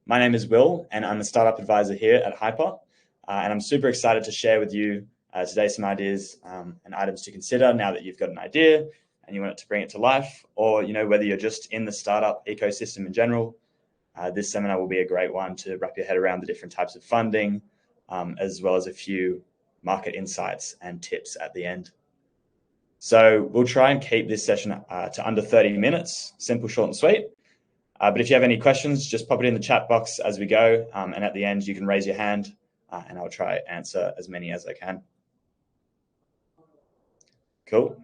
My name is Will, and I'm a startup advisor here at Hyper. And I'm super excited to share with you today some ideas and items to consider now that you've got an idea and you want to bring it to life, or whether you're just in the startup ecosystem in general. This seminar will be a great one to wrap your head around the different types of funding, as well as a few market insights and tips at the end. So we'll try and keep this session to under 30 minutes, simple, short, and sweet. But if you have any questions, just pop it in the chat box as we go. And at the end, you can raise your hand and I'll try to answer as many as I can. Cool.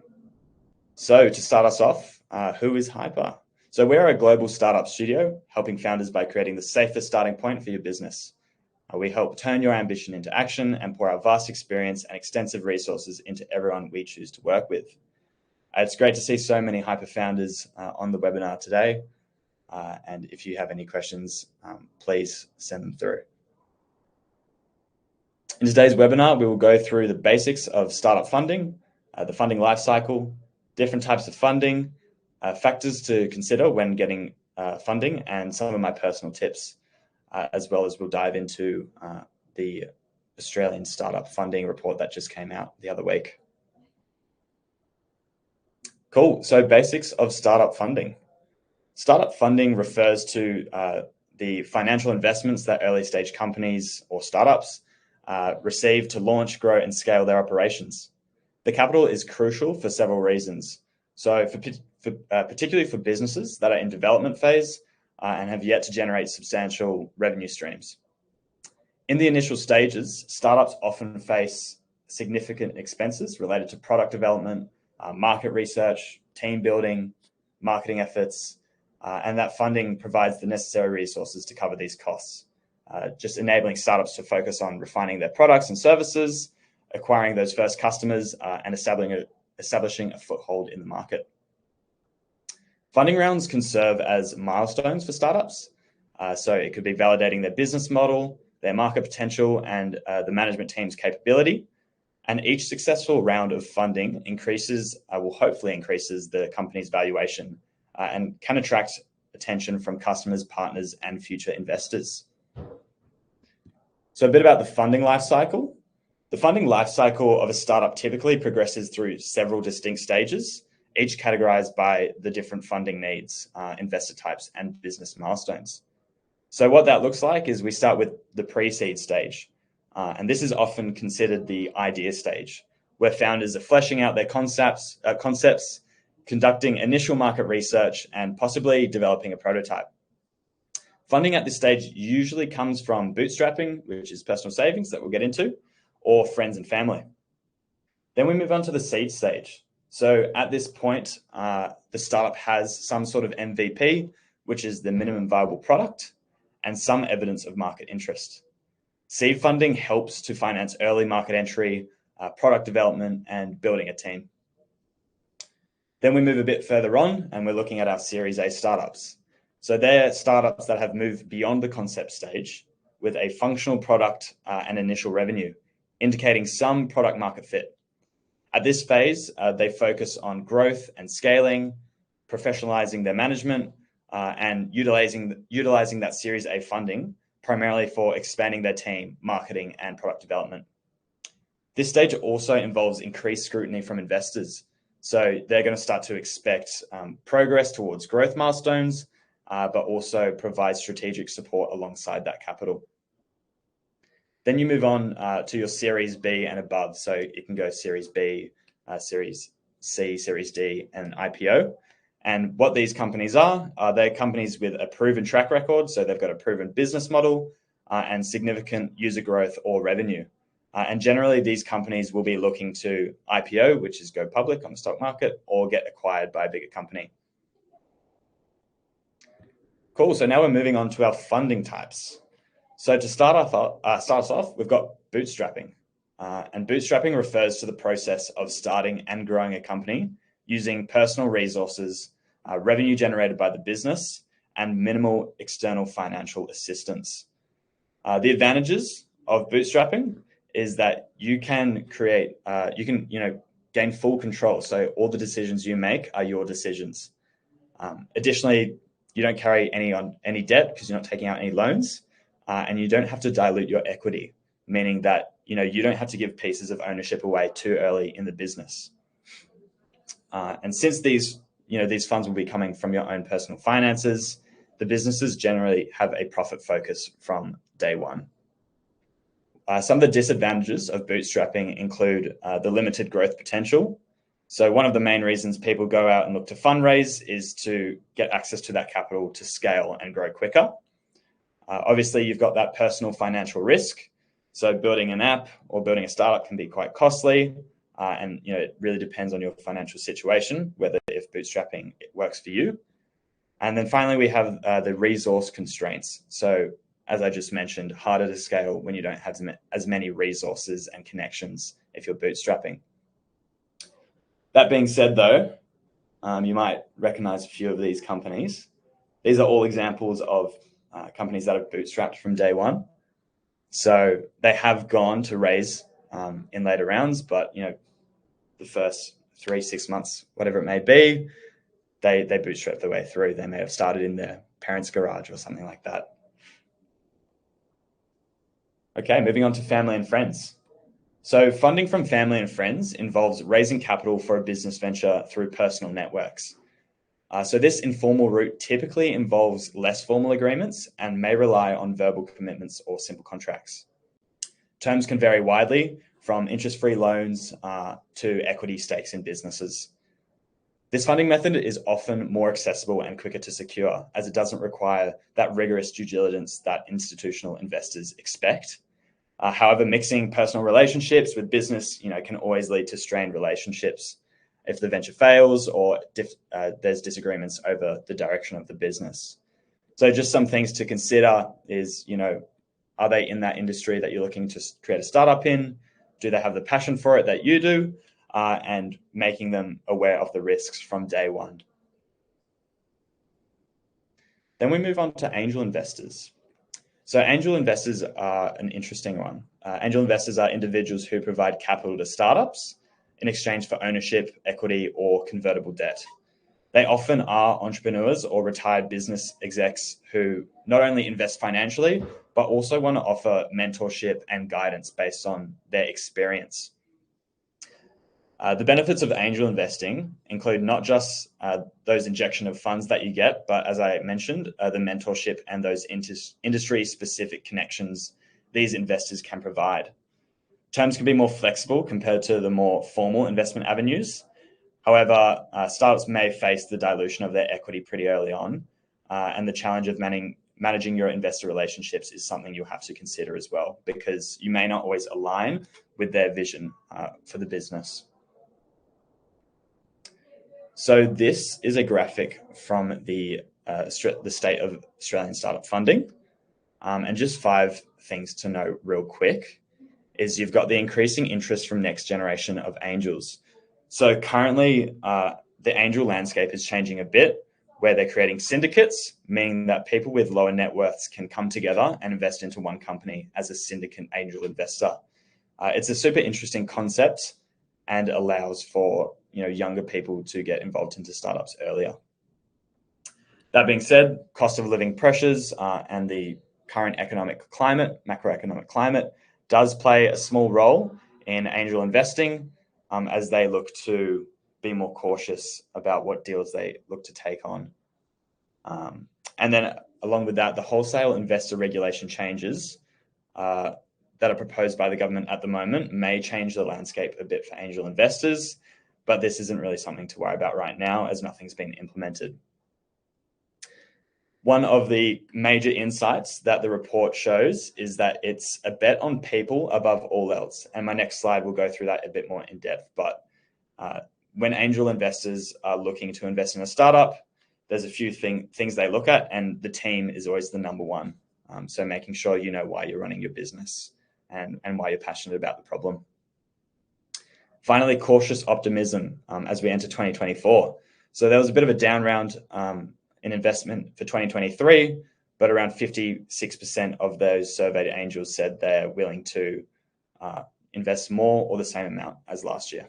So to start us off, who is Hyper? So we're a global startup studio helping founders by creating the safest starting point for your business. We help turn your ambition into action and pour our vast experience and extensive resources into everyone we choose to work with. It's great to see so many Hyper founders on the webinar today. And if you have any questions, please send them through. In today's webinar, we will go through the basics of startup funding, the funding lifecycle, different types of funding, factors to consider when getting funding, and some of my personal tips, as well as we'll dive into the Australian startup funding report that just came out the other week. Cool. So basics of startup funding. Startup funding refers to the financial investments that early stage companies or startups receive to launch, grow, and scale their operations. The capital is crucial for several reasons. So particularly for businesses that are in development phase and have yet to generate substantial revenue streams. In the initial stages, startups often face significant expenses related to product development, market research, team building, marketing efforts, and that funding provides the necessary resources to cover these costs, just enabling startups to focus on refining their products and services, acquiring those first customers, and establishing a foothold in the market. Funding rounds can serve as milestones for startups. So it could be validating their business model, their market potential, and the management team's capability. And each successful round of funding hopefully increases the company's valuation and can attract attention from customers, partners, and future investors. So a bit about the funding life cycle. The funding life cycle of a startup typically progresses through several distinct stages, each categorized by the different funding needs, investor types, and business milestones. So what that looks like is we start with the pre-seed stage. And this is often considered the idea stage, where founders are fleshing out their concepts, conducting initial market research, and possibly developing a prototype. Funding at this stage usually comes from bootstrapping, which is personal savings that we'll get into, or friends and family. Then we move on to the seed stage. So at this point, the startup has some sort of MVP, which is the minimum viable product, and some evidence of market interest. Seed funding helps to finance early market entry, product development, and building a team. Then we move a bit further on and we're looking at our Series A startups. So they're startups that have moved beyond the concept stage with a functional product and initial revenue, indicating some product market fit. At this phase, they focus on growth and scaling, professionalizing their management, and utilizing that Series A funding primarily for expanding their team, marketing, and product development. This stage also involves increased scrutiny from investors. So they're going to start to expect progress towards growth milestones, but also provide strategic support alongside that capital. Then you move on to your Series B and above. So it can go Series B, Series C, Series D, and IPO. And what these companies are they're companies with a proven track record. So they've got a proven business model and significant user growth or revenue. And generally, these companies will be looking to IPO, which is go public on the stock market, or get acquired by a bigger company. Cool. So now we're moving on to our funding types. So to start us off, we've got bootstrapping. And bootstrapping refers to the process of starting and growing a company using personal resources, revenue generated by the business, and minimal external financial assistance. The advantages of bootstrapping is that you can gain full control. So all the decisions you make are your decisions. Additionally, You don't carry any debt because you're not taking out any loans, and you don't have to dilute your equity, meaning that you don't have to give pieces of ownership away too early in the business. And since these funds will be coming from your own personal finances, the businesses generally have a profit focus from day one. Some of the disadvantages of bootstrapping include the limited growth potential. So one of the main reasons people go out and look to fundraise is to get access to that capital to scale and grow quicker. Obviously, you've got that personal financial risk. So building an app or building a startup can be quite costly. And it really depends on your financial situation, whether if bootstrapping works for you. And then finally, we have the resource constraints. So as I just mentioned, harder to scale when you don't have as many resources and connections if you're bootstrapping. That being said, though, you might recognize a few of these companies. These are all examples of companies that have bootstrapped from day one. So they have gone to raise in later rounds, but the first 3-6 months, whatever it may be, they bootstrap their way through. They may have started in their parents' garage or something like that. Okay, moving on to family and friends. So funding from family and friends involves raising capital for a business venture through personal networks. So this informal route typically involves less formal agreements and may rely on verbal commitments or simple contracts. Terms can vary widely, from interest-free loans to equity stakes in businesses. This funding method is often more accessible and quicker to secure, as it doesn't require that rigorous due diligence that institutional investors expect. However, mixing personal relationships with business, can always lead to strained relationships if the venture fails or there's disagreements over the direction of the business. So just some things to consider is, are they in that industry that you're looking to create a startup in? Do they have the passion for it that you do? And making them aware of the risks from day one. Then we move on to angel investors. So angel investors are an interesting one. Angel investors are individuals who provide capital to startups in exchange for ownership, equity, or convertible debt. They often are entrepreneurs or retired business execs who not only invest financially, but also want to offer mentorship and guidance based on their experience. The benefits of angel investing include not just those injection of funds that you get, but as I mentioned, the mentorship and those industry-specific connections these investors can provide. Terms can be more flexible compared to the more formal investment avenues. However, startups may face the dilution of their equity pretty early on, and the challenge of managing your investor relationships is something you'll have to consider as well, because you may not always align with their vision for the business. So this is a graphic from the state of Australian startup funding. And just 5 things to know real quick is you've got the increasing interest from next generation of angels. So currently, the angel landscape is changing a bit, where they're creating syndicates, meaning that people with lower net worths can come together and invest into one company as a syndicate angel investor. It's a super interesting concept and allows for younger people to get involved into startups earlier. That being said, cost of living pressures and the current macroeconomic climate, does play a small role in angel investing as they look to be more cautious about what deals they look to take on. And then along with that, the wholesale investor regulation changes that are proposed by the government at the moment may change the landscape a bit for angel investors, but this isn't really something to worry about right now as nothing's been implemented. One of the major insights that the report shows is that it's a bet on people above all else. And my next slide will go through that a bit more in depth. But when angel investors are looking to invest in a startup, there's a few things they look at, and the team is always the number one. So making sure you know why you're running your business and why you're passionate about the problem. Finally, cautious optimism as we enter 2024. So there was a bit of a down round in investment for 2023, but around 56% of those surveyed angels said they're willing to invest more or the same amount as last year.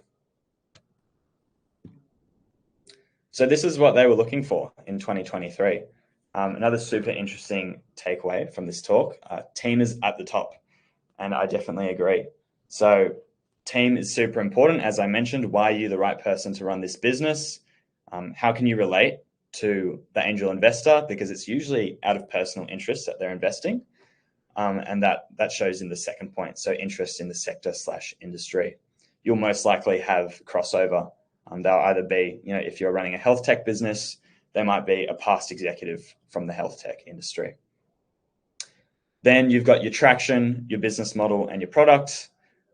So this is what they were looking for in 2023. Another super interesting takeaway from this talk, team is at the top. And I definitely agree. So team is super important. As I mentioned, why are you the right person to run this business? How can you relate to the angel investor? Because it's usually out of personal interest that they're investing. And that shows in the second point. So interest in the sector/industry. You'll most likely have crossover. They'll either be, if you're running a health tech business, they might be a past executive from the health tech industry. Then you've got your traction, your business model, and your product.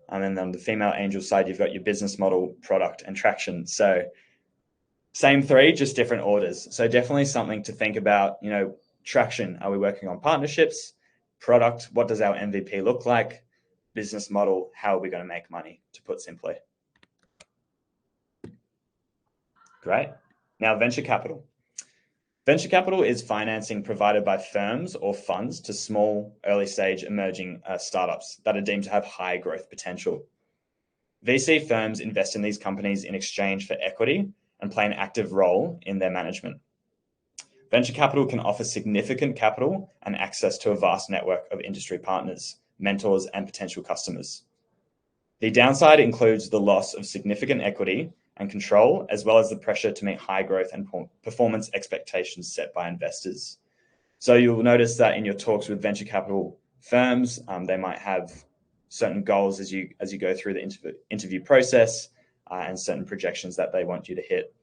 And then on the female angel side, you've got your business model, product, and traction. So same three, just different orders. So definitely something to think about. Traction, are we working on partnerships? Product, what does our MVP look like? Business model, how are we going to make money, to put simply. Great. Now, venture capital. Venture capital is financing provided by firms or funds to small, early-stage emerging startups that are deemed to have high growth potential. VC firms invest in these companies in exchange for equity and play an active role in their management. Venture capital can offer significant capital and access to a vast network of industry partners, mentors, and potential customers. The downside includes the loss of significant equity and control, as well as the pressure to meet high growth and performance expectations set by investors. So you'll notice that in your talks with venture capital firms, they might have certain goals as you go through the interview process and certain projections that they want you to hit.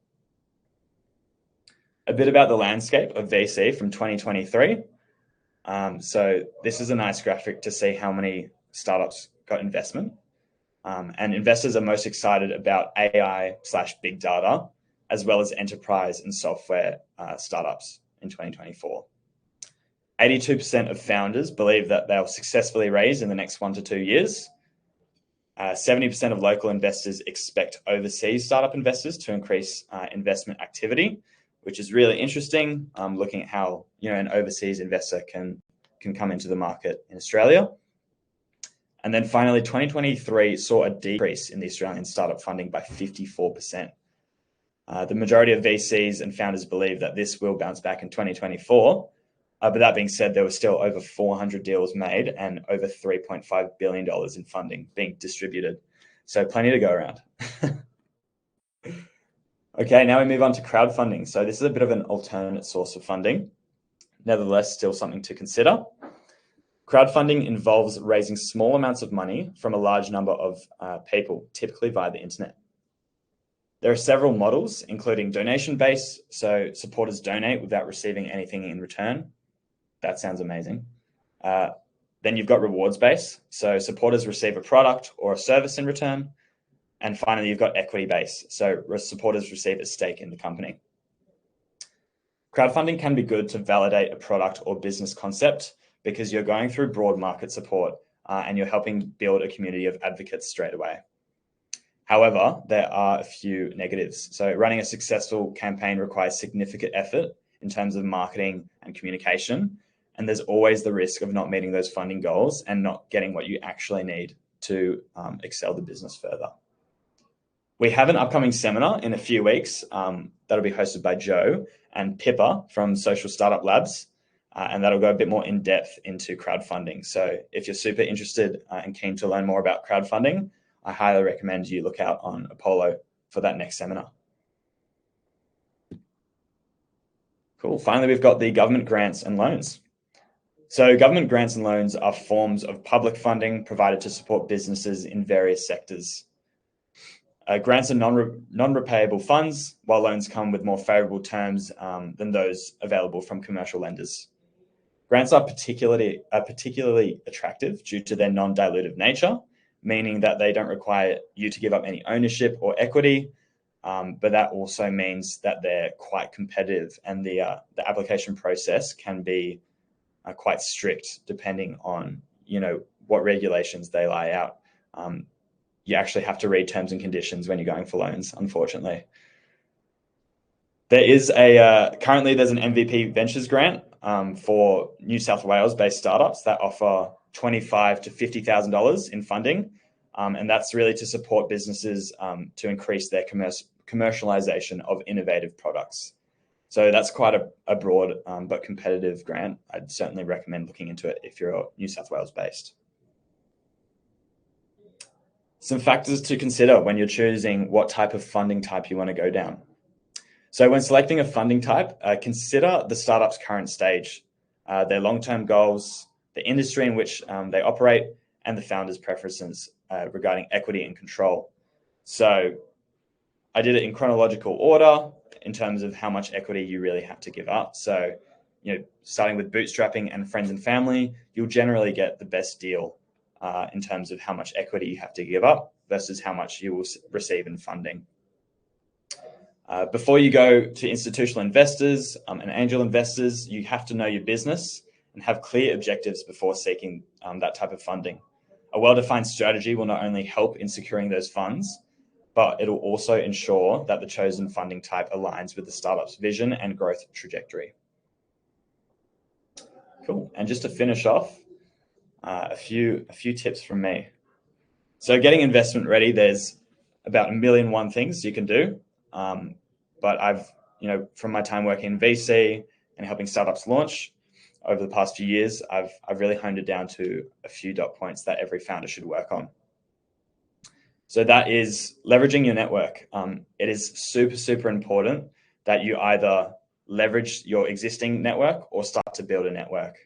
A bit about the landscape of VC from 2023. So this is a nice graphic to see how many startups got investment. And investors are most excited about AI/big data, as well as enterprise and software startups in 2024. 82% of founders believe that they'll successfully raise in the next 1 to 2 years. 70% of local investors expect overseas startup investors to increase investment activity, which is really interesting, looking at how an overseas investor can come into the market in Australia. And then finally, 2023 saw a decrease in the Australian startup funding by 54%. The majority of VCs and founders believe that this will bounce back in 2024. But that being said, there were still over 400 deals made and over $3.5 billion in funding being distributed. So plenty to go around. Okay, now we move on to crowdfunding. So this is a bit of an alternate source of funding. Nevertheless, still something to consider. Crowdfunding involves raising small amounts of money from a large number of people, typically via the internet. There are several models, including donation-based, so supporters donate without receiving anything in return. That sounds amazing. Then you've got rewards-based, so supporters receive a product or a service in return. And finally, you've got equity-based, so supporters receive a stake in the company. Crowdfunding can be good to validate a product or business concept because you're going through broad market support and you're helping build a community of advocates straight away. However, there are a few negatives. So running a successful campaign requires significant effort in terms of marketing and communication. And there's always the risk of not meeting those funding goals and not getting what you actually need to excel the business further. We have an upcoming seminar in a few weeks that'll be hosted by Joe and Pippa from Social Startup Labs. And that'll go a bit more in depth into crowdfunding. So if you're super interested and keen to learn more about crowdfunding, I highly recommend you look out on Apollo for that next seminar. Cool. Finally, we've got the government grants and loans. So government grants and loans are forms of public funding provided to support businesses in various sectors. Grants are non-repayable funds, while loans come with more favorable terms than those available from commercial lenders. Grants are particularly attractive due to their non-dilutive nature, meaning that they don't require you to give up any ownership or equity, but that also means that they're quite competitive, and the application process can be quite strict depending on what regulations they lay out. You actually have to read terms and conditions when you're going for loans, unfortunately. Currently there's an MVP Ventures grant for New South Wales-based startups that offer $25,000 to $50,000 in funding. And that's really to support businesses to increase their commercialization of innovative products. So that's quite a broad but competitive grant. I'd certainly recommend looking into it if you're New South Wales based. Some factors to consider when you're choosing what type of funding type you want to go down. So when selecting a funding type, consider the startup's current stage, their long-term goals, the industry in which they operate, and the founder's preferences regarding equity and control. So I did it in chronological order in terms of how much equity you really have to give up. So, starting with bootstrapping and friends and family, you'll generally get the best deal in terms of how much equity you have to give up versus how much you will receive in funding. Before you go to institutional investors and angel investors, you have to know your business and have clear objectives before seeking that type of funding. A well-defined strategy will not only help in securing those funds, but it'll also ensure that the chosen funding type aligns with the startup's vision and growth trajectory. Cool. And just to finish off, a few tips from me. So getting investment ready, there's about 1,000,001 things you can do. But I've, from my time working in VC and helping startups launch over the past few years, I've really honed it down to a few dot points that every founder should work on. So that is leveraging your network. It is super, super important that you either leverage your existing network or start to build a network.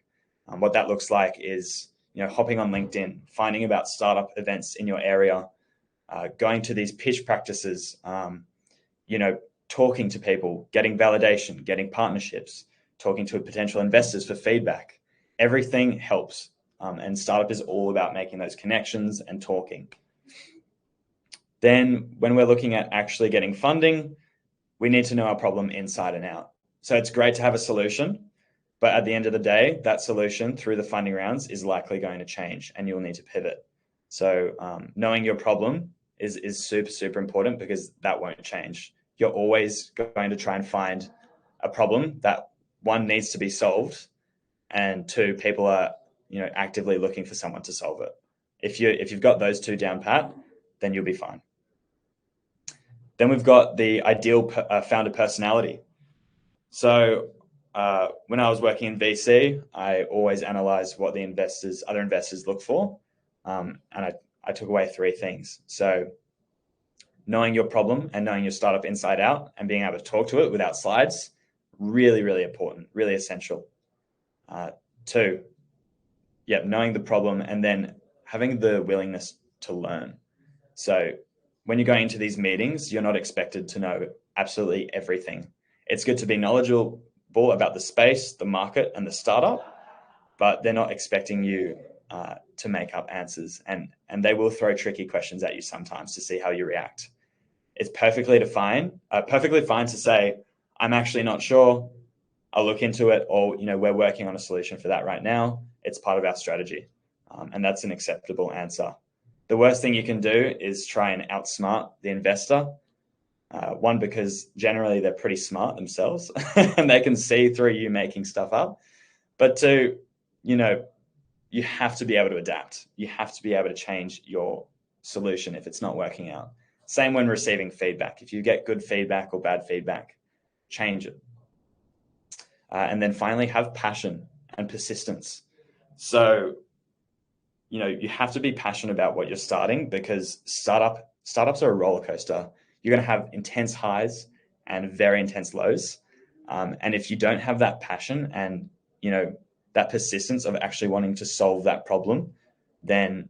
What that looks like is, hopping on LinkedIn, finding about startup events in your area, going to these pitch practices, talking to people, getting validation, getting partnerships, talking to potential investors for feedback. Everything helps. And startup is all about making those connections and talking. Then when we're looking at actually getting funding, we need to know our problem inside and out. So it's great to have a solution, but at the end of the day, that solution through the funding rounds is likely going to change and you'll need to pivot. So knowing your problem is super, super important because that won't change. You're always going to try and find a problem that, one, needs to be solved, and two, people are actively looking for someone to solve it. If you've got those two down pat, then you'll be fine. Then we've got the ideal founder personality. So when I was working in VC, I always analyzed what the other investors look for, and I took away 3 things. So knowing your problem and knowing your startup inside out and being able to talk to it without slides, really, really important, really essential. 2, knowing the problem and then having the willingness to learn. So when you're going into these meetings, you're not expected to know absolutely everything. It's good to be knowledgeable about the space, the market, and the startup, but they're not expecting you to make up answers. And they will throw tricky questions at you sometimes to see how you react. It's perfectly fine to say, I'm actually not sure. I'll look into it, or we're working on a solution for that right now. It's part of our strategy, and that's an acceptable answer. The worst thing you can do is try and outsmart the investor. One, because generally they're pretty smart themselves and they can see through you making stuff up. But 2, you have to be able to adapt. You have to be able to change your solution if it's not working out. Same when receiving feedback. If you get good feedback or bad feedback, change it. And then finally, have passion and persistence. So, you have to be passionate about what you're starting, because startups are a roller coaster. You're going to have intense highs and very intense lows. And if you don't have that passion and, that persistence of actually wanting to solve that problem, then,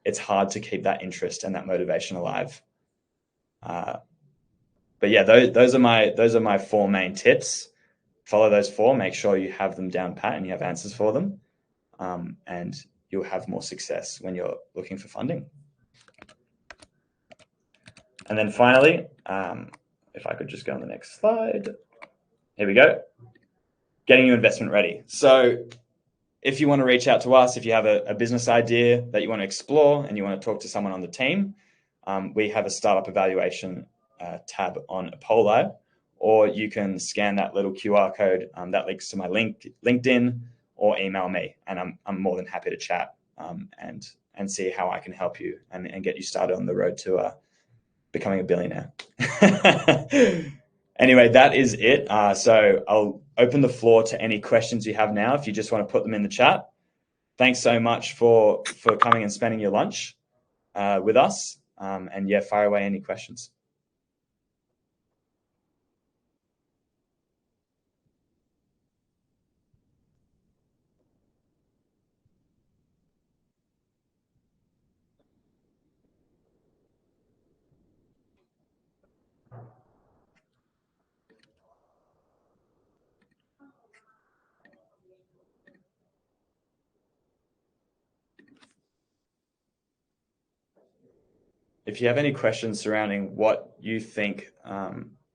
it's hard to keep that interest and that motivation alive. But yeah, those are my 4 main tips. Follow those 4, make sure you have them down pat and you have answers for them. And you'll have more success when you're looking for funding. And then finally, if I could just go on the next slide. Here we go. Getting your investment ready. So if you want to reach out to us, if you have a business idea that you want to explore and you want to talk to someone on the team, we have a startup evaluation tab on Apollo, or you can scan that little QR code that links to my LinkedIn, or email me, and I'm more than happy to chat and see how I can help you and get you started on the road to becoming a billionaire. Anyway, that is it. So I'll open the floor to any questions you have now if you just want to put them in the chat. Thanks so much for coming and spending your lunch with us. And yeah, fire away any questions. If you have any questions surrounding what you think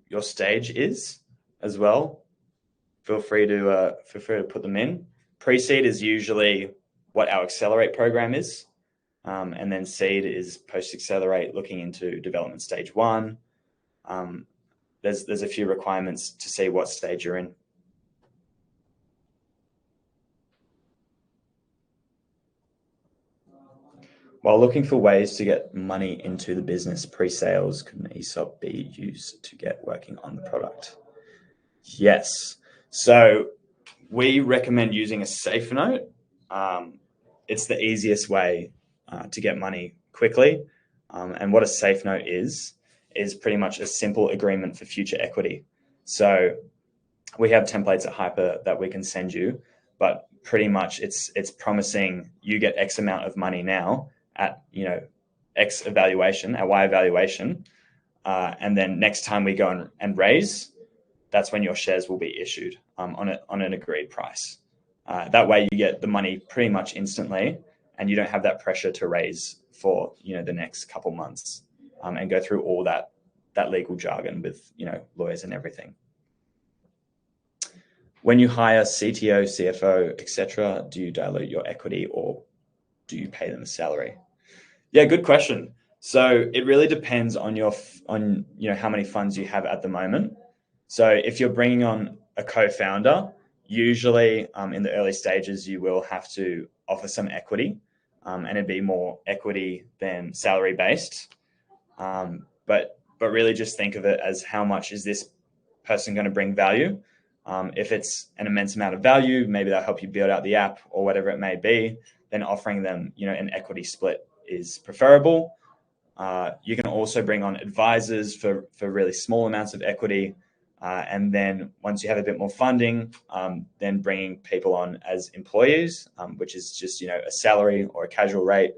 your stage is as well, feel free to put them in. Pre-seed is usually what our accelerate program is, and then seed is post-accelerate, looking into development stage 1. There's a few requirements to see what stage you're in. While looking for ways to get money into the business, pre-sales, could an ESOP be used to get working on the product? Yes. So we recommend using a safe note. It's the easiest way to get money quickly. And what a safe note is pretty much a simple agreement for future equity. So we have templates at Hyper that we can send you, but pretty much it's promising you get X amount of money now at X evaluation, at Y evaluation, and then next time we go and raise, that's when your shares will be issued on an agreed price. That way you get the money pretty much instantly, and you don't have that pressure to raise for the next couple months and go through all that legal jargon with lawyers and everything. When you hire CTO, CFO, etc., do you dilute your equity or do you pay them a salary? Yeah, good question. So it really depends on how many funds you have at the moment. So if you're bringing on a co-founder, usually in the early stages, you will have to offer some equity, and it'd be more equity than salary based. But really just think of it as how much is this person going to bring value. If it's an immense amount of value, maybe they'll help you build out the app or whatever it may be, then offering them an equity split is preferable. You can also bring on advisors for really small amounts of equity. And then once you have a bit more funding, then bringing people on as employees, which is just a salary or a casual rate,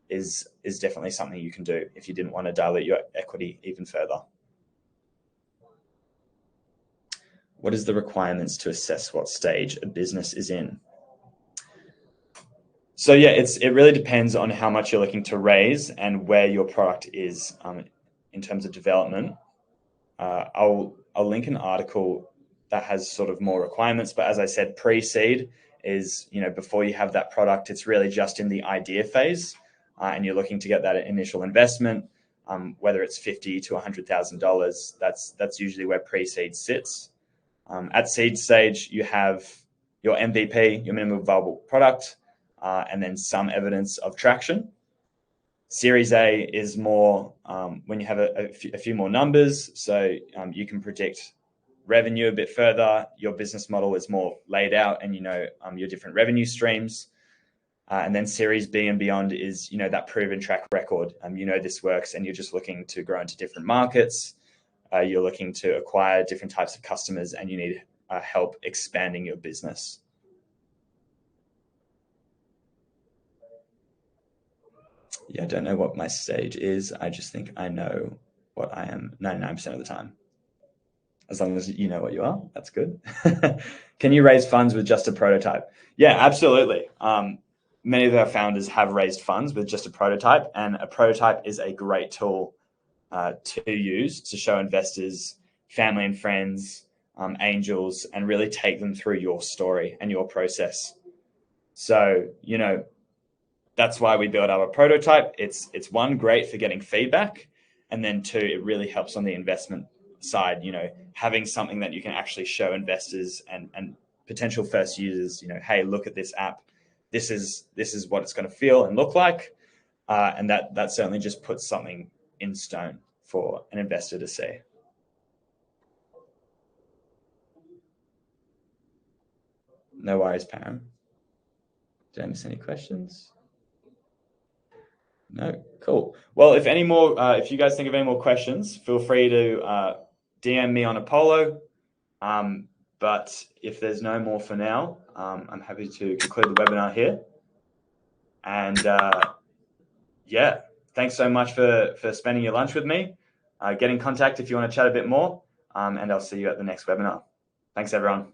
is definitely something you can do if you didn't want to dilute your equity even further. What is the requirements to assess what stage a business is in? So yeah, it really depends on how much you're looking to raise and where your product is in terms of development. I'll link an article that has sort of more requirements, but as I said, pre-seed is before you have that product, it's really just in the idea phase, and you're looking to get that initial investment, whether it's $50,000 to $100,000. That's usually where pre-seed sits. At seed stage, you have your MVP, your minimum viable product, and then some evidence of traction. Series A is more when you have a few more numbers, so you can predict revenue a bit further. Your business model is more laid out, and your different revenue streams. And then Series B and beyond is that proven track record. This works, and you're just looking to grow into different markets. You're looking to acquire different types of customers, and you need help expanding your business. Yeah, I don't know what my stage is. I just think I know what I am 99% of the time. As long as you know what you are, that's good. Can you raise funds with just a prototype? Yeah, absolutely. Many of our founders have raised funds with just a prototype, and a prototype is a great tool to use to show investors, family and friends, angels, and really take them through your story and your process. So, that's why we build our prototype. It's one, great for getting feedback, and then two, it really helps on the investment side. Having something that you can actually show investors and potential first users. Hey, look at this app. This is what it's going to feel and look like, and that certainly just puts something in stone for an investor to see. No worries, Pam. Did I miss any questions? No, cool. Well, if you guys think of any more questions, feel free to DM me on Apollo. But if there's no more for now, I'm happy to conclude the webinar here. And yeah, thanks so much for spending your lunch with me. Get in contact if you want to chat a bit more, and I'll see you at the next webinar. Thanks, everyone.